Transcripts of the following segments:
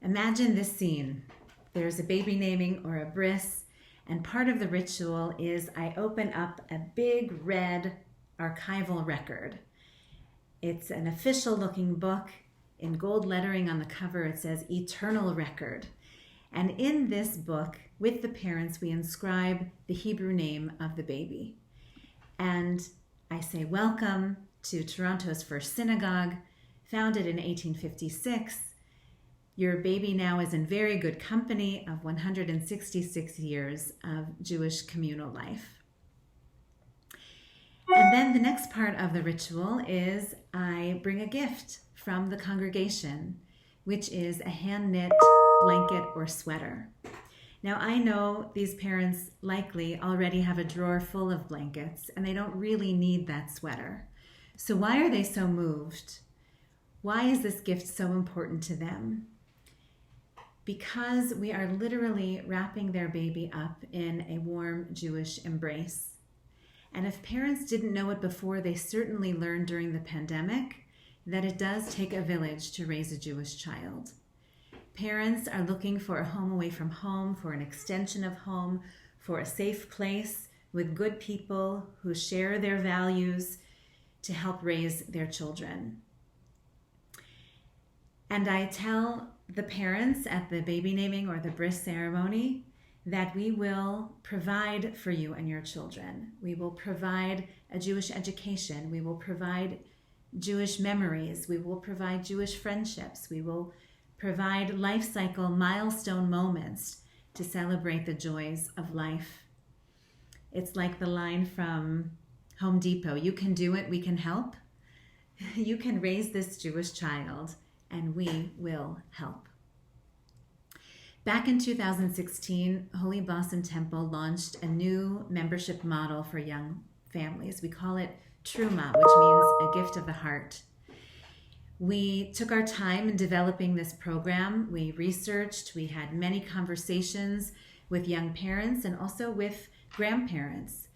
Imagine this scene. There's a baby naming or a bris, and part of the ritual is I open up a big red archival record. It's an official looking book. In gold lettering on the cover, it says Eternal Record. And in this book, with the parents, we inscribe the Hebrew name of the baby. And I say, welcome to Toronto's first synagogue, founded in 1856. Your baby now is in very good company of 166 years of Jewish communal life. And then the next part of the ritual is I bring a gift from the congregation, which is a hand-knit blanket or sweater. Now, I know these parents likely already have a drawer full of blankets and they don't really need that sweater. So why are they so moved? Why is this gift so important to them? Because we are literally wrapping their baby up in a warm Jewish embrace. And if parents didn't know it before, they certainly learned during the pandemic that it does take a village to raise a Jewish child. Parents are looking for a home away from home, for an extension of home, for a safe place with good people who share their values to help raise their children. And I tell the parents at the baby naming or the bris ceremony that we will provide for you and your children. We will provide a Jewish education. We will provide Jewish memories. We will provide Jewish friendships. We will provide life cycle milestone moments to celebrate the joys of life. It's like the line from Home Depot, you can do it, we can help. You can raise this Jewish child, and we will help. Back in 2016, Holy Blossom Temple launched a new membership model for young families. We call it Truma, which means a gift of the heart. We took our time in developing this program. We researched, we had many conversations with young parents and also with grandparents.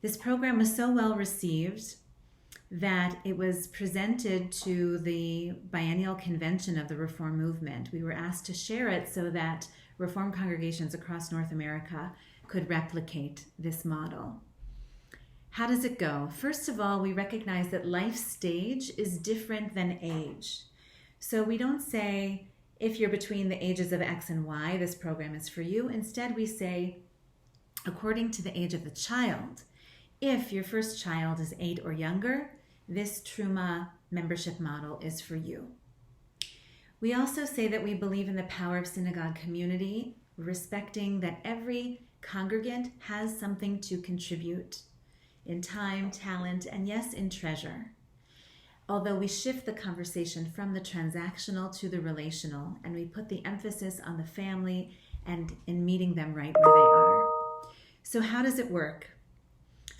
This program was so well received that it was presented to the biennial convention of the Reform movement. We were asked to share it so that Reform congregations across North America could replicate this model. How does it go? First of all, we recognize that life stage is different than age. So we don't say, if you're between the ages of X and Y, this program is for you. Instead, we say, according to the age of the child, if your first child is 8 or younger, this Truma membership model is for you. We also say that we believe in the power of synagogue community, respecting that every congregant has something to contribute in time, talent, and yes, in treasure. Although we shift the conversation from the transactional to the relational, and we put the emphasis on the family and in meeting them right where they are. So how does it work?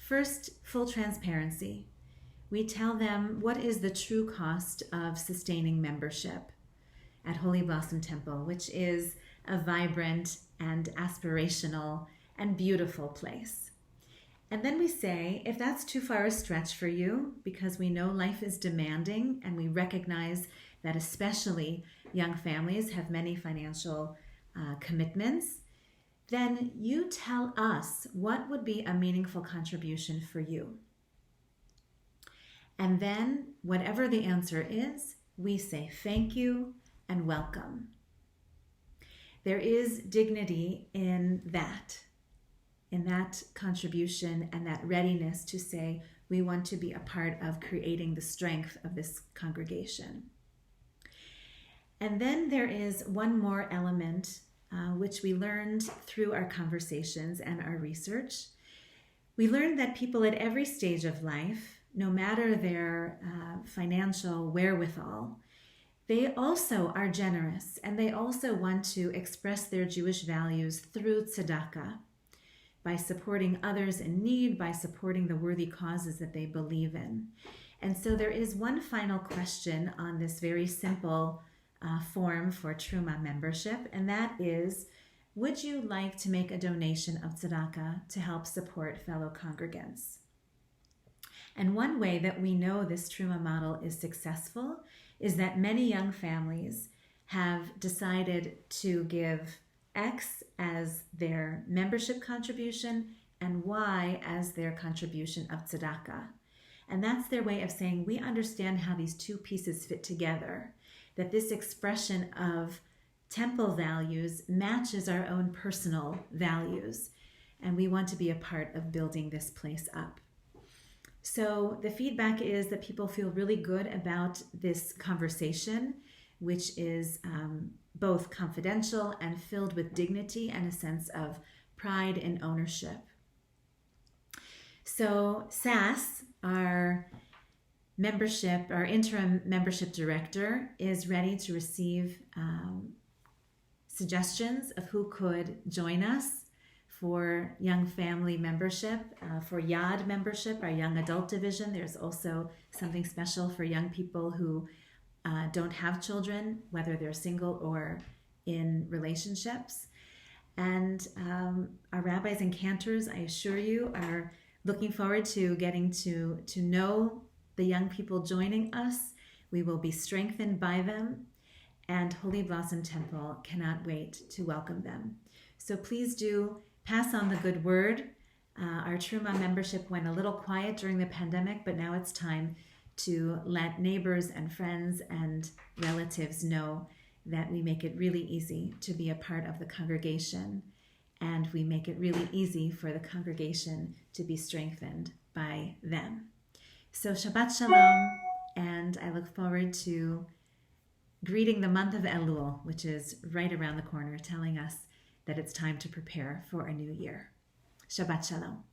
First, full transparency. We tell them what is the true cost of sustaining membership at Holy Blossom Temple, which is a vibrant and aspirational and beautiful place. And then we say, if that's too far a stretch for you, because we know life is demanding and we recognize that especially young families have many financial commitments, then you tell us what would be a meaningful contribution for you. And then whatever the answer is, we say thank you and welcome. There is dignity in that contribution and that readiness to say, we want to be a part of creating the strength of this congregation. And then there is one more element which we learned through our conversations and our research. We learned that people at every stage of life, no matter their financial wherewithal, they also are generous and they also want to express their Jewish values through tzedakah, by supporting others in need, by supporting the worthy causes that they believe in. And so there is one final question on this very simple form for Truma membership, and that is, would you like to make a donation of tzedakah to help support fellow congregants? And one way that we know this Truma model is successful is that many young families have decided to give X as their membership contribution and Y as their contribution of tzedakah. And that's their way of saying, we understand how these two pieces fit together, that this expression of temple values matches our own personal values, and we want to be a part of building this place up. So the feedback is that people feel really good about this conversation, which is both confidential and filled with dignity and a sense of pride and ownership. So SAS, our interim membership director, is ready to receive suggestions of who could join us for young family membership, for YAD membership, our young adult division. There's also something special for young people who don't have children, whether they're single or in relationships. And our rabbis and cantors, I assure you, are looking forward to getting to know the young people joining us. We will be strengthened by them, and Holy Blossom Temple cannot wait to welcome them. So please do pass on the good word. Our Truma membership went a little quiet during the pandemic, but now it's time to let neighbors and friends and relatives know that we make it really easy to be a part of the congregation, and we make it really easy for the congregation to be strengthened by them. So Shabbat Shalom, and I look forward to greeting the month of Elul, which is right around the corner, telling us that it's time to prepare for a new year. Shabbat Shalom.